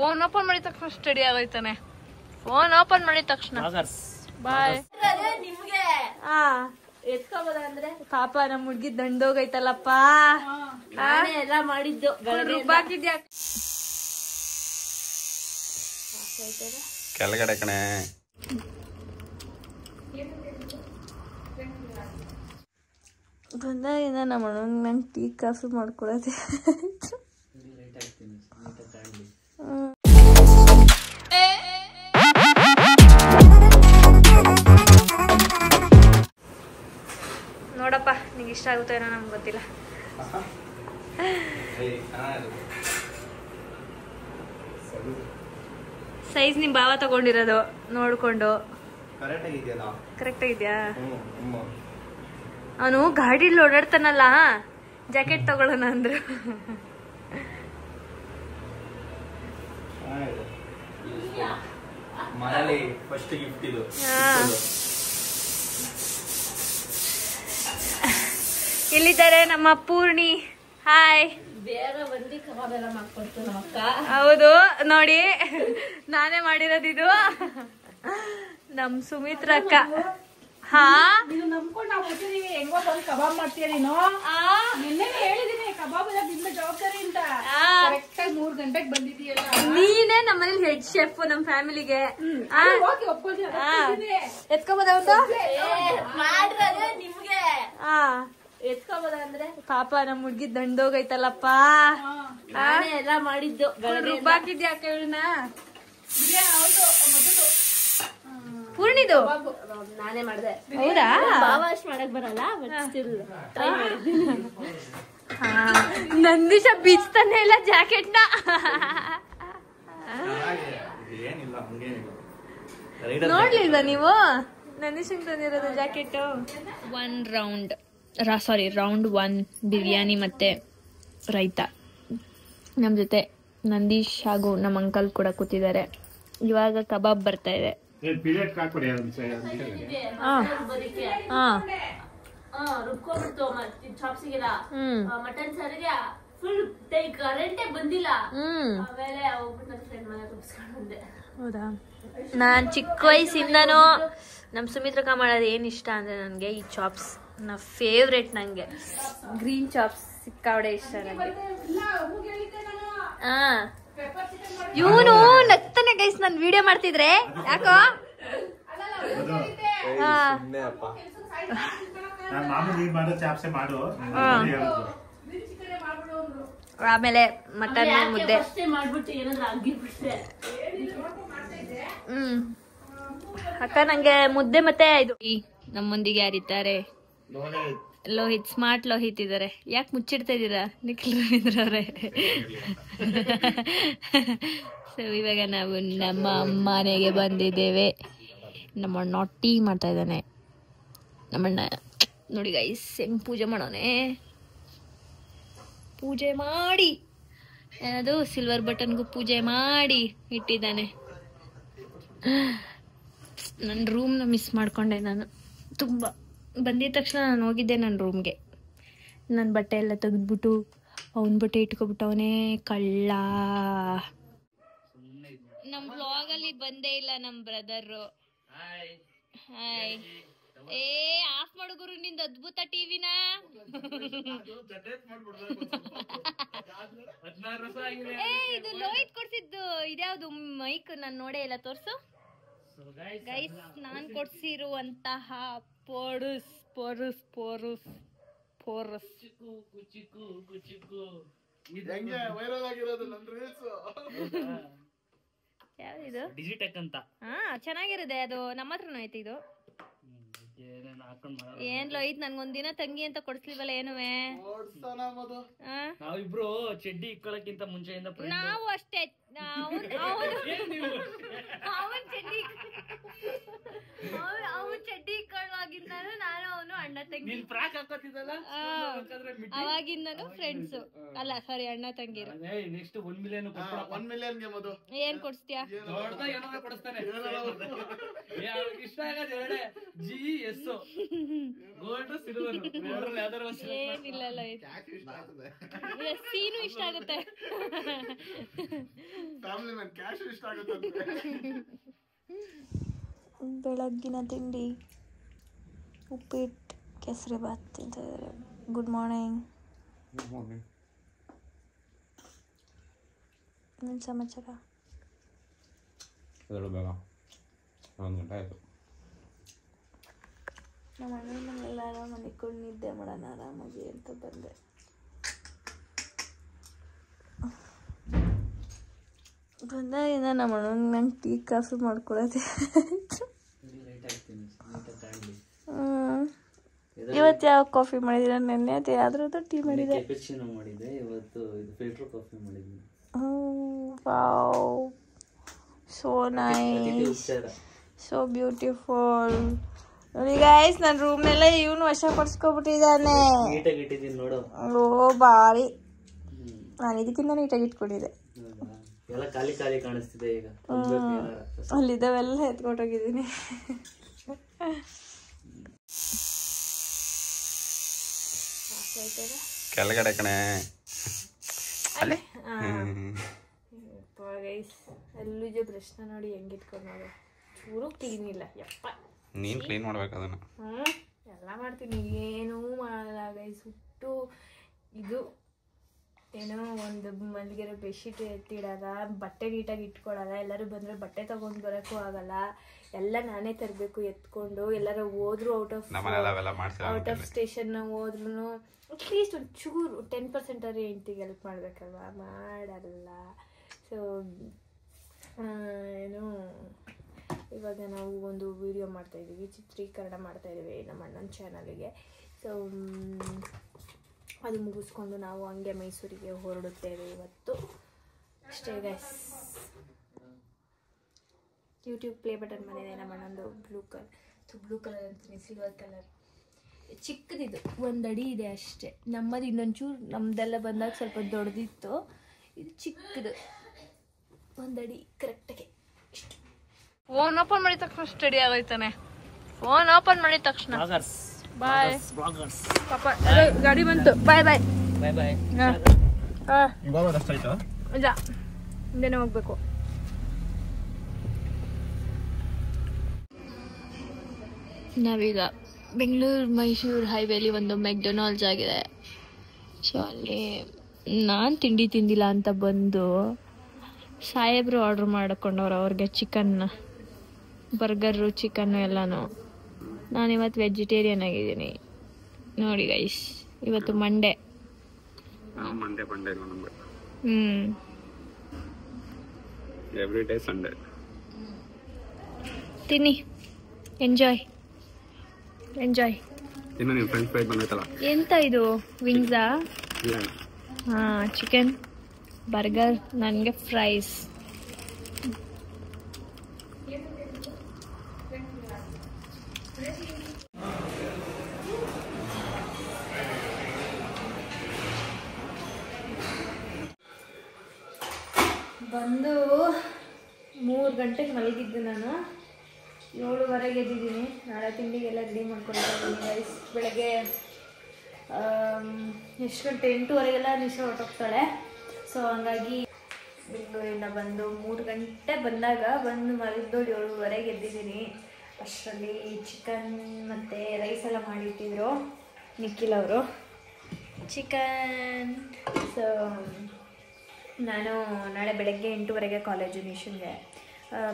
Phone open ಮಾಡಿದ ತಕ್ಷಣ study ಆಗೋಯ್ತಾನೆ. Phone open ಮಾಡಿದ ತಕ್ಷಣ ಬಾಯ್. ನಿಮ್ಗೆ ಎತ್ಕೋಬೋದ ಅಂದ್ರೆ ಪಾಪ ನಮ್ ಹುಡ್ಗಿ ದಂಡೋಗೈತಲ್ಲಪ್ಪ. ಎಲ್ಲ ಮಾಡಿದ್ದು ರುಬ್ಬಾಕಿದ್ಯಾ ಕೆಳಗಡೆ ಕಣೆ. ಬಂದಾಗಿಂದ ನಮ್ಮ ಅಣ್ಣಂಗೆ ನಂಗೆ ಟೀ ಕಾಫಿ ಮಾಡ್ಕೊಡೋದೆ. ನೋಡಪ್ಪ ನಿಂಗೆ ಇಷ್ಟ ಆಗುತ್ತೋ ಏನೋ ನಮ್ಗೆ ಗೊತ್ತಿಲ್ಲ. ಸೈಜ್ ನಿಮ್ ಭಾವ ತಗೊಂಡಿರೋದು ನೋಡ್ಕೊಂಡು. ಕರೆಕ್ಟ್ ಆಗಿದ್ಯಾ? ಅವನು ಗಾಡಿಲಿ ಓಡಾಡ್ತಾನಲ್ಲ, ಜಾಕೆಟ್ ತಗೊಳ್ಳೋಣ ಅಂದ್ರು. ಇಲ್ಲಿದ್ದಾರೆ ನಮ್ಮ ಪೂರ್ಣಿ. ಹಾಯ್. ಬೇಗ ಬಂದು ಕಬಾಬ್ ಎಲ್ಲ ಮಾಡ್ಕೊಡ್ತು ನಮ್ಮ ಅಕ್ಕ. ಹೌದು ನೋಡಿ, ನಾನೇ ಮಾಡಿರೋದಿದು. ನಮ್ ಸುಮಿತ್ರ ಅಕ್ಕ. ಹಾ, ನೀನು ನಂಬ್ಕೊಂಡು ನಾವು ಬರ್ತಿದೀವಿ. ಹೆಂಗೋ ಬಂದು ಕಬಾಬ್ ಮಾಡ್ತೀಯ ನೀನು. ನಿನ್ನೆ ಹೇಳಿದೀನಿ ಕಬಾಬ್ ಎಲ್ಲ ನಿಮ್ಮ ಜವಾಬ್ದಾರಿ ಅಂತ. ಕರೆಕ್ಟ್ ಆಗಿ 3 ಗಂಟೆಗೆ ಬಂದಿದೀಯಲ್ಲ. ನೀನೇ ನಮ್ಮನೇಲಿ ಹೆಡ್ ಶೆಫ್ ನಮ್ ಫ್ಯಾಮಿಲಿಗೆ. ಎತ್ಕೋಬೋದ ಒಂದು ಮಾಡಿರೋದು ನಿಮ್ಗೆ. ಎತ್ಕೋಬೋದ ಅಂದ್ರೆ ಪಾಪ ನಮ್ ಹುಡ್ಗಿ ದಂಡೋಗೈತಲ್ಲಪ್ಪ. ಎಲ್ಲ ಮಾಡಿದ್ದು ರುಬ್ಬಾಕಿದ್ಯಾ ಕೇಳನ. ಪೂರ್ಣಿದು ನಾನೇ ಮಾಡಿದೆ. ಹೌದಾ? ಬಾವ ಅಷ್ಟು ಮಾಡಕ್ ಬರಲ್ಲ. ನಂದಿಶ ಬೀಚ್ತಾನೆ ಇಲ್ಲ ಜಾಕೆಟ್ನ. ನೋಡ್ಲಿಲ್ವಾ ನೀವು ನಂದಿಶಂಗ್ ತಂದಿರೋದು ಜಾಕೆಟ್? ರೌಂಡ್ 1 ಬಿರಿಯಾನಿ ಮತ್ತೆ ರೈತ. ನಮ್ ಜೊತೆ ನಂದೀಶ್ ಹಾಗೂ ನಮ್ಮ ಅಂಕಲ್ ಕೂಡ ಕೂತಿದ್ದಾರೆ. ಇವಾಗ ಕಬಾಬ್ ಬರ್ತಾ ಇದೆ. ಮಟನ್ ಸಾರಿಗೆ ಫುಲ್ ಕರೆಂಟೇ ಬಂದಿಲ್ಲ. ಹೌದಾ? ನಾನ್ ಚಿಕ್ಕ ವಯಸ್ಸಿಂದನೂ ನಮ್ ಸುಮಿತ್ರಕ್ಕ ಮಾಡೋದು ಏನ್ ಇಷ್ಟ ಅಂದ್ರೆ ನನ್ಗೆ ಈ ಚಾಪ್ಸ್ ಫೇವ್ರೇಟ್. ನಂಗೆ ಗ್ರೀನ್ ಚಾಪ್ಸ್ ಸಿಕ್ಕಾವಡೆ ಇಷ್ಟ ನಂಗೆ. ಇವನು ನಗ್ತಾನೆ ಗೈಸ್ ನನ್ ವಿಡಿಯೋ ಮಾಡ್ತಿದ್ರೆ. ಯಾಕೋ ಆಮೇಲೆ ಮಟನ್ ಮುದ್ದೆ. ಅಕ್ಕ ನಂಗೆ ಮುದ್ದೆ ಮತ್ತೆ ಇದು. ನಮ್ಮೊಂದಿಗೆ ಯಾರಿದ್ದಾರೆ? ಲೋಹಿತ್, ಸ್ಮಾರ್ಟ್ ಲೋಹಿತ್ ಇದ್ದಾರೆ. ಯಾಕೆ ಮುಚ್ಚಿಡ್ತಾ ಇದ್ದೀರಾ ನಿಖಿಲ್ ರವೀಂದ್ರ ಅವರೇ? ಸೊ ಇವಾಗ ನಾವು ನಮ್ಮ ಮನೆಗೆ ಬಂದಿದ್ದೇವೆ. ನಮ್ಮಣ್ಣ ಟೀ ಮಾಡ್ತಾ ಇದ್ದಾನೆ. ನಮ್ಮಣ್ಣ ನೋಡಿ ಗೈಸ್ ಹೆಂಗ್ ಪೂಜೆ ಮಾಡೋನೆ. ಪೂಜೆ ಮಾಡಿ ಏನದು ಸಿಲ್ವರ್ ಬಟನ್ಗೂ ಪೂಜೆ ಮಾಡಿ ಇಟ್ಟಿದ್ದಾನೆ. ನನ್ನ ರೂಮ್ನ ಮಿಸ್ ಮಾಡ್ಕೊಂಡೆ ನಾನು ತುಂಬ. ಬಂದಿದ ತಕ್ಷಣ ನಾನು ಹೋಗಿದ್ದೆ ನನ್ನ ರೂಮ್ಗೆ. ನನ್ನ ಬಟ್ಟೆ ಎಲ್ಲ ತೆಗೆದ್ಬಿಟ್ಟು ಅವನ ಬಟ್ಟೆ ಇಟ್ಕೊಬಿಟ್ಟವನೇ ಕಳ್ಳ. ನಮ್ಮ ವ್ಲಾಗಲ್ಲಿ ಬಂದೇ ಇಲ್ಲ ನಮ್ಮ ಬ್ರದರು. ಹಾಯ್. ಏ ಆಫ್ ಮಾಡು ಗುರು ನಿಂದ ಅದ್ಭುತ ಟಿವಿನ. ಏ ಇದು ಲೋಹಿತ್ ಕೊಡ್ಸಿದ್ದು ಇದ್ಯಾವ್ದು ಮೈಕ್? ನಾನು ನೋಡೇ ಇಲ್ಲ, ತೋರ್ಸು ಗೈಸ್. ನಾನ್ ಕೊಡ್ಸಿರುವಂತಹ ಪೋರುಸ್ ಯಾವ್ದಿದು? ಡಿಜಿಟೆಕ್ ಅಂತ. ಹಾ ಚೆನ್ನಾಗಿರುತ್ತೆ ಅದು. ನಮ್ಮ ಹತ್ರನೂ ಐತಿ ಇದು. ಏನ್ ಲೋಹಿತ್ ನನ್ಗೊಂದಿನ ತಂಗಿ ಅಂತ ಕೊಡ್ಸ್ಲಿವಲ್ಲ ಏನುವೆ? ನಾವಿಬ್ರು ಚಡ್ಡಿ ಇಕ್ಕೊಳ್ಳಕ್ಕಿಂತ ಮುಂಚೆಯಿಂದ ನಾವು ಅಷ್ಟೇ. ಅವನ್ ಚಡ್ಡಿ ಇಕ್ಕೊಳ್ಳುವಾಗಿಂತಾನು ನಾನು ಅವನು ಅಣ್ಣ ತಂಗಿ ಅವಾಗಿಂದನು ಫ್ರೆಂಡ್ಸ್ ಅಲ್ಲ ಸಾರಿ ಅಣ್ಣ ತಂಗಿರು. ನೆಕ್ಸ್ಟ್ 1 ಮಿಲಿಯನ್ 1 ಮಿಲಿಯನ್ಗೆ ಮದು ಏನ್ ಕೊಡ್ಸ್ತೀಯಾ? ಇಷ್ಟ ಆಗೋದು ಎರಡೇ GS ಗೋಲ್ಡ್ ಸಿಲ್ವರ್ ಏನಿಲ್ಲ ಸೀನು ಇಷ್ಟ ಆಗುತ್ತೆ. ಬೆಳಗ್ಗಿನ ತಿಂಡಿ ಉಪ್ಪಿಟ್ಟು ಕೆಸರು ಬಾತ್ ತಿಂತಿದ್ದಾರೆ. Good morning. ಏನು ಸಮಾಚಾರ? ಬೇಗ 1 ಗಂಟೆ ಆಯಿತು. ನಮ್ಮ ಅಣ್ಣನ ಮನೆಯೆಲ್ಲ ಮನೆಕೊಂಡು ನಿದ್ದೆ ಮಾಡೋಣ ಆರಾಮಾಗಿ ಅಂತ ಬಂದೆ. ಬಂದಾಗಿಂದ ನಮ್ಮ ಅಣ್ಣನ ನಂಗೆ ಟೀ ಕಾಫಿ ಮಾಡ್ಕೊಡೋದೆ. ಇವತ್ತು ಯಾವ ಕಾಫಿ ಮಾಡಿದ್ದೀರ? ನೆನ್ನೆ ಅದೇ ಯಾವ್ದ್ರದ್ದು ಟೀ ಮಾಡಿದೆ. ಇವತ್ತು ಫಿಲ್ಟರ್ ಕಾಫಿ ಮಾಡಿದ್ದೀನಿ. Wow, so nice, so beautiful. ನೋಡಿ ಗೈಸ್, ನನ್ನ ರೂಮ್ನೆಲ್ಲ ಇವನು ವಶಪಡಿಸ್ಕೊಬಿಟ್ಟಿದ್ದಾನೆ. ಓ ಬಾರಿ, ನಾನು ಇದಕ್ಕಿಂತ ನೀಟಾಗಿ ಇಟ್ಕೊಂಡಿದ್ದೆ. ಖಾಲಿ ಖಾಲಿ ಕಾಣಿಸ್ತಿದೆ ಈಗ. ಅಲ್ಲಿದ್ದಾವೆಲ್ಲ ಎತ್ಕೊಟ್ಟೋಗಿದ್ದೀನಿ. ಕೆಳಗಡೆ ಕಣೆ ಗೈಸ್, ಎಲ್ಲೂ ಬ್ರಷ್ನ ನೋಡಿ ಹೆಂಗಿಟ್ಕೊಂಡು ನೋಡಿ, ಚೂರು ಕ್ಲೀನ್ ಇಲ್ಲ. ಯಪ್ಪ, ನೀನು ಕ್ಲೀನ್ ಮಾಡ್ಬೇಕು ಅದನ್ನು. ಎಲ್ಲ ಮಾಡ್ತೀನಿ, ಏನೂ ಮಾಡಲ್ಲ ಗೈಸ್. ಹುಟ್ಟು ಇದು ಏನೋ ಒಂದು ಮಲಗಿರೋ ಬೆಡ್ಶೀಟ್ ಎತ್ತಿಡೋದ, ಬಟ್ಟೆ ನೀಟಾಗಿ ಇಟ್ಕೊಳ್ಳೋದ. ಎಲ್ಲರೂ ಬಂದರೆ ಬಟ್ಟೆ ತೊಗೊಂಡು ಬರೋಕ್ಕೂ ಆಗಲ್ಲ, ಎಲ್ಲ ನಾನೇ ತರಬೇಕು ಎತ್ಕೊಂಡು. ಎಲ್ಲರೂ ಹೋದ್ರು ಔಟ್ ಆಫ್ ಸ್ಟೇಷನ್ ಹೋದ್ರೂ ಅಟ್ಲೀಸ್ಟ್ ಒಂದು ಚೂರು 10% ಹೆಂಡ್ತಿಗೆ ಹೆಲ್ಪ್ ಮಾಡಬೇಕಲ್ವಾ, ಮಾಡಲ್ಲ. ಸೊ ಏನು ಇವಾಗ ನಾವು ಒಂದು ವಿಡಿಯೋ ಮಾಡ್ತಾಯಿದ್ದೀವಿ, ಚಿತ್ರೀಕರಣ ಮಾಡ್ತಾಯಿದ್ದೀವಿ ನಮ್ಮ ಅಣ್ಣನ ಚಾನಲಿಗೆ. ಸೊ ಅದು ಮುಗಿಸ್ಕೊಂಡು ನಾವು ಹಂಗೆ ಮೈಸೂರಿಗೆ ಹೊರಡುತ್ತೇವೆ ಇವತ್ತು. ಅಷ್ಟೇ ಗೈಸ್. ಯೂಟ್ಯೂಬ್ ಪ್ಲೇ ಬಟನ್ ಬಂದಿದೆ ನಮ್ಮ ಅಣ್ಣಂದು. ಬ್ಲೂ ಕಲರ್ ಅಂತೀನಿ, ಸಿಲ್ವರ್ ಕಲರ್. ಚಿಕ್ಕದಿದು, 1 ಅಡಿ ಇದೆ ಅಷ್ಟೇ. ನಮ್ಮದು ಇನ್ನೊಂಚೂರು, ನಮ್ಮದೆಲ್ಲ ಬಂದಾಗ ಸ್ವಲ್ಪ ದೊಡ್ಡದಿತ್ತು. ಇದು ಚಿಕ್ಕದು, 1 ಅಡಿ ಕರೆಕ್ಟಾಗಿ ಇಷ್ಟು. ಫೋನ್ ಓಪನ್ ಮಾಡಿದ ತಕ್ಷಣ ಸ್ಟಡಿ ಆಗೋಯ್ತಾನೆ. ಫೋನ್ ಓಪನ್ ಮಾಡಿದ ತಕ್ಷಣ ಬಾಯ್. ಪಾಪ ಗಾಡಿ ಬಂತು. ಬಾಯ್ ಬಾಯ್ ಬಾಯ್ ಬಾಯ್. ಇಲ್ಲ, ಹಿಂದೆನೇ ಹೋಗ್ಬೇಕು. ನಾವೀಗ ಬೆಂಗಳೂರು ಮೈಸೂರು ಹೈವೇಲಿ ಒಂದು ಮೆಕ್ಡೊನಾಲ್ಡ್ಸ್ ಆಗಿದೆ. ಸೊ ಅಲ್ಲಿ ನಾನು ತಿಂಡಿ ತಿಂದಿಲ್ಲ ಅಂತ ಬಂದು ಸಾಹೇಬ್ರು ಆರ್ಡ್ರ್ ಮಾಡಿಕೊಂಡವ್ರು ಅವ್ರಿಗೆ ಚಿಕನ್ನ, ಬರ್ಗರು ಚಿಕನ್ನು ಎಲ್ಲನೂ. ನಾನಿವತ್ತು ವೆಜಿಟೇರಿಯನ್ ಆಗಿದ್ದೀನಿ ನೋಡಿ ಗೈಸ್. ಇವತ್ತು ಮಂಡೇ. Every day Sunday. ತಿನ್ನಿ, ಎಂಜಾಯ್ ಎಂಜಾಯ್. ಇನ್ನು ನಿಮ್ಮ ಫ್ರೆಂಡ್ಸ್ ಫ್ರೈ ಬಂದೈತಲ್ಲ, ಎಂತ ಇದು ವಿಂಗ್ಸಾ? ಹಾಂ, ಚಿಕನ್ ಬರ್ಗರ್, ನನಗೆ ಫ್ರೈಸ್. ಬಂದು 3 ಗಂಟೆಗೆ ಮಲಗಿದ್ದು ನಾನು. 7:15 ಎದ್ದಿದ್ದೀನಿ. ನಾಳೆ ತಿಂಡಿಗೆಲ್ಲ ರೆಡಿ ಮಾಡ್ಕೊಂಡಿದ್ದೀನಿ ಗೈಸ್. ಬೆಳಗ್ಗೆ ಎಷ್ಟು ಗಂಟೆ? 8:15ಗೆಲ್ಲ ನಿಶಾ ಹೊರಟೋಗ್ತಾಳೆ. ಸೊ ಹಂಗಾಗಿ ಬೆಂಗಳೂರಿಂದ ಬಂದು 3 ಗಂಟೆ ಬಂದಾಗ ಬಂದು ಮಲಗಿದ್ದೋಳು 7:15 ಎದ್ದಿದ್ದೀನಿ. ಅಷ್ಟರಲ್ಲಿ ಚಿಕನ್ ಮತ್ತು ರೈಸ್ ಎಲ್ಲ ಮಾಡಿಟ್ಟಿದ್ರು ನಿಖಿಲ್ ಅವರು. ಚಿಕನ್. ಸೊ ನಾನು ನಾಳೆ ಬೆಳಗ್ಗೆ 8:15 ಕಾಲೇಜು ನಿಶನ್ಗೆ.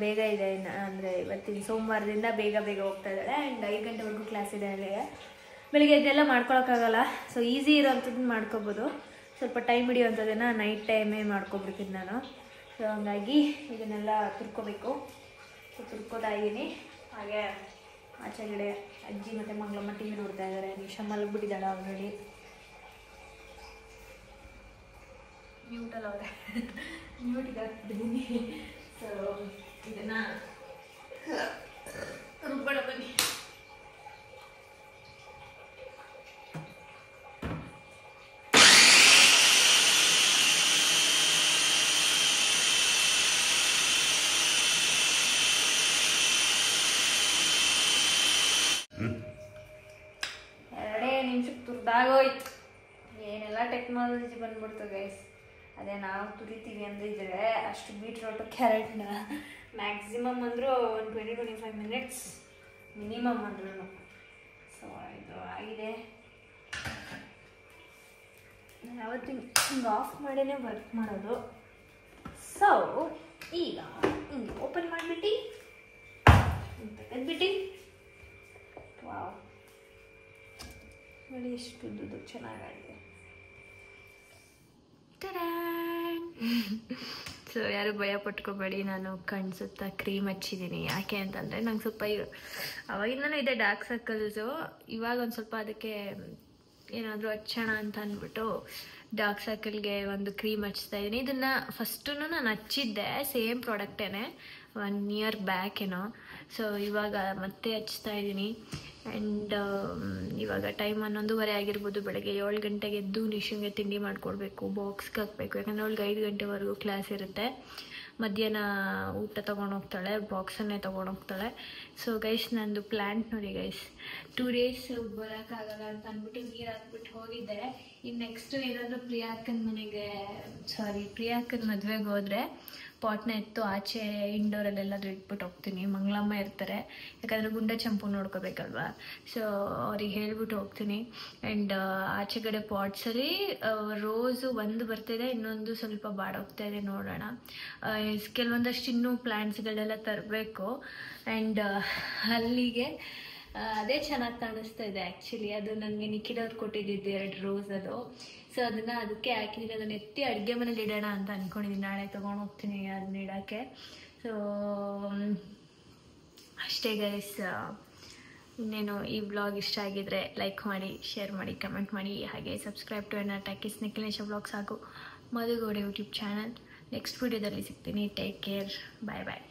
ಬೇಗ ಇದೆ, ಅಂದರೆ ಇವತ್ತಿನ ಸೋಮವಾರದಿಂದ ಬೇಗ ಹೋಗ್ತಾ ಇದ್ದಾಳೆ. ಆ್ಯಂಡ್ 5 ಗಂಟೆವರೆಗೂ ಕ್ಲಾಸ್ ಇದೆ ಅಲ್ಲಿಗೆ. ಬೆಳಿಗ್ಗೆ ಇದೆಲ್ಲ ಮಾಡ್ಕೊಳಕ್ಕಾಗಲ್ಲ. ಸೊ ಈಸಿ ಇರೋವಂಥದ್ದನ್ನು ಮಾಡ್ಕೊಬೋದು, ಸ್ವಲ್ಪ ಟೈಮ್ ಹಿಡಿಯೋವಂಥದ್ದನ್ನು ನೈಟ್ ಟೈಮೇ ಮಾಡ್ಕೊಬಿಡ್ತೀನಿ ನಾನು. ಸೊ ಹಂಗಾಗಿ ಇದನ್ನೆಲ್ಲ ತುರ್ಕೋಬೇಕು. ಸೊ ತುರ್ಕೋತಾ ಇದ್ದೀನಿ. ಹಾಗೆ ಆಚೆಗಡೆ ಅಜ್ಜಿ ಮತ್ತು ಮಂಗಳಮ್ಮ ಟಿ ವಿ ನೋಡ್ತಾ ಇದ್ದಾರೆ. ನಿಶಾ ಮಲಗಿಬಿಟ್ಟಿದ್ದಾಳೆ ಆಲ್ರೆಡಿ. ಮ್ಯೂಟಲ್ಲ ಅವರೇ, ಮ್ಯೂಟಿಗೆ ಹಾಕ್ತಿದ್ದೀನಿ. ಸೊ ಇದನ್ನು ರುಬ್ಬೋಣ ಬನ್ನಿ. ಎಟಿಮಾಲಜಿ ಬಂದ್ಬಿಡ್ತು ಗೈಸ್. ಅದೇ ನಾವು ತುರಿತೀವಿ ಅಂದಿದ್ರೆ ಅಷ್ಟು ಬೀಟ್ರೋಟು ಕ್ಯಾರೆಟ್ನ ಮ್ಯಾಕ್ಸಿಮಮ್ ಅಂದರೂ ಒಂದು 20-25 ಮಿನಿಟ್ಸ್ ಮಿನಿಮಮ್ ಅಂದ್ರೂ. ಸೊ ಇದು ಆಗಿದೆ. ನಾನು ಯಾವತ್ತು ಹಿಂಗೆ ಆಫ್ ಮಾಡೇ ವರ್ಕ್ ಮಾಡೋದು. ಸೊ ಈಗ ಹಿಂಗೆ ಓಪನ್ ಮಾಡಿಬಿಟ್ಟು ತೆಗೆದ್ಬಿಟ್ಟು ವಾವ್ ನೋಡಿ ಎಷ್ಟು ಉದ್ದುದು ಚೆನ್ನಾಗಿದೆ. ಸೊ ಯಾರು ಭಯ ಪಟ್ಕೋಬೇಡಿ, ನಾನು ಕಣ್ಣು ಸುತ್ತ ಕ್ರೀಮ್ ಹಚ್ಚಿದ್ದೀನಿ. ಯಾಕೆ ಅಂತಂದರೆ ನಂಗೆ ಸ್ವಲ್ಪ ಅವಾಗಿಂದನೂ ಇದೆ ಡಾರ್ಕ್ ಸರ್ಕಲ್ಸು. ಇವಾಗ ಒಂದು ಸ್ವಲ್ಪ ಅದಕ್ಕೆ ಏನಾದರೂ ಹಚ್ಚೋಣ ಅಂತ ಅಂದ್ಬಿಟ್ಟು ಡಾರ್ಕ್ ಸರ್ಕಲ್ಗೆ ಒಂದು ಕ್ರೀಮ್ ಹಚ್ತಾ ಇದ್ದೀನಿ. ಇದನ್ನು ಫಸ್ಟು ನಾನು ಹಚ್ಚಿದ್ದೆ, ಸೇಮ್ ಪ್ರಾಡಕ್ಟೇನೆ 1 ಇಯರ್ ಬ್ಯಾಕ್ ಏನೋ. ಸೊ ಇವಾಗ ಮತ್ತೆ ಹಚ್ತಾ ಇದ್ದೀನಿ. ಆ್ಯಂಡ್ ಇವಾಗ ಟೈಮ್ 11:30 ಆಗಿರ್ಬೋದು. ಬೆಳಗ್ಗೆ 7 ಗಂಟೆಗೆ ಎದ್ದು ನಿಶುಂಗೆ ತಿಂಡಿ ಮಾಡಿಕೊಡ್ಬೇಕು, ಬಾಕ್ಸ್ಗೆ ಹಾಕಬೇಕು. ಯಾಕಂದರೆ ಅವಳಿಗೆ 5 ಗಂಟೆವರೆಗೂ ಕ್ಲಾಸ್ ಇರುತ್ತೆ. ಮಧ್ಯಾಹ್ನ ಊಟ ತೊಗೊಂಡು ಹೋಗ್ತಾಳೆ, ಬಾಕ್ಸನ್ನೇ ತೊಗೊಂಡು ಹೋಗ್ತಾಳೆ. ಸೊ ಗೈಸ್ ನಂದು ಪ್ಲ್ಯಾಂಟ್ ನೋಡಿ ಗೈಸ್, 2 ಡೇಸ್ ಬರೋಕ್ಕಾಗಲ್ಲ ಅಂತ ಅಂದ್ಬಿಟ್ಟು ನೀರು ಹಾಕ್ಬಿಟ್ಟು ಹೋಗಿದ್ದೆ. ಇನ್ನು ನೆಕ್ಸ್ಟು ಏನಾದರೂ ಪ್ರಿಯಾಕ್ಕನ ಮದುವೆಗೆ ಹೋದರೆ ಪಾಟ್ನ ಎತ್ತು ಆಚೆ ಇಂಡೋರಲ್ಲೆಲ್ಲಾದ್ರೂ ಇಟ್ಬಿಟ್ಟು ಹೋಗ್ತೀನಿ. ಮಂಗಳಮ್ಮ ಇರ್ತಾರೆ, ಯಾಕಂದರೆ ಗುಂಡ ಚಂಪು ನೋಡ್ಕೋಬೇಕಲ್ವ. ಸೊ ಅವ್ರಿಗೆ ಹೇಳ್ಬಿಟ್ಟು ಹೋಗ್ತೀನಿ. ಆ್ಯಂಡ್ ಆಚೆಗಡೆ ಪಾಟ್ಸಲ್ಲಿ ರೋಸು ಒಂದು ಬರ್ತಿದೆ, ಇನ್ನೊಂದು ಸ್ವಲ್ಪ ಬಾಡೋಗ್ತಾ ಇದೆ. ನೋಡೋಣ, ಕೆಲವೊಂದಷ್ಟು ಇನ್ನೂ ಪ್ಲ್ಯಾಂಟ್ಸ್ಗಳೆಲ್ಲ ತರಬೇಕು. ಆ್ಯಂಡ್ ಅಲ್ಲಿಗೆ ಅದೇ ಚೆನ್ನಾಗಿ ಕಾಣಿಸ್ತಾ ಇದೆ ಆ್ಯಕ್ಚುಲಿ. ಅದು ನನಗೆ ನಿಖಿಲವ್ರು ಕೊಟ್ಟಿದ್ದು 2 ರೋಸ್ ಅದು. ಸೊ ಅದಕ್ಕೆ ಹಾಕಿದ್ದೀನಿ. ಅದನ್ನು ಎತ್ತಿ ಅಡುಗೆ ಮನೇಲಿ ಇಡೋಣ ಅಂತ ಅಂದ್ಕೊಂಡಿದ್ದೀನಿ. ನಾಳೆ ತೊಗೊಂಡು ಹೋಗ್ತೀನಿ ಅದನ್ನ ಇಡೋಕ್ಕೆ. ಸೊ ಅಷ್ಟೇ ಗೈಸ್. ಇನ್ನೇನು ಈ ವ್ಲಾಗ್ ಇಷ್ಟ ಆಗಿದ್ರೆ ಲೈಕ್ ಮಾಡಿ, ಶೇರ್ ಮಾಡಿ, ಕಮೆಂಟ್ ಮಾಡಿ. ಹಾಗೆ subscribe to N Talkies Nikhilesh vlogs ಹಾಗೂ ಮಧುಗೌಡ ಯೂಟ್ಯೂಬ್ ಚಾನಲ್. ನೆಕ್ಸ್ಟ್ ವಿಡಿಯೋದಲ್ಲಿ ಸಿಗ್ತೀನಿ. ಟೇಕ್ ಕೇರ್, ಬಾಯ್ ಬಾಯ್.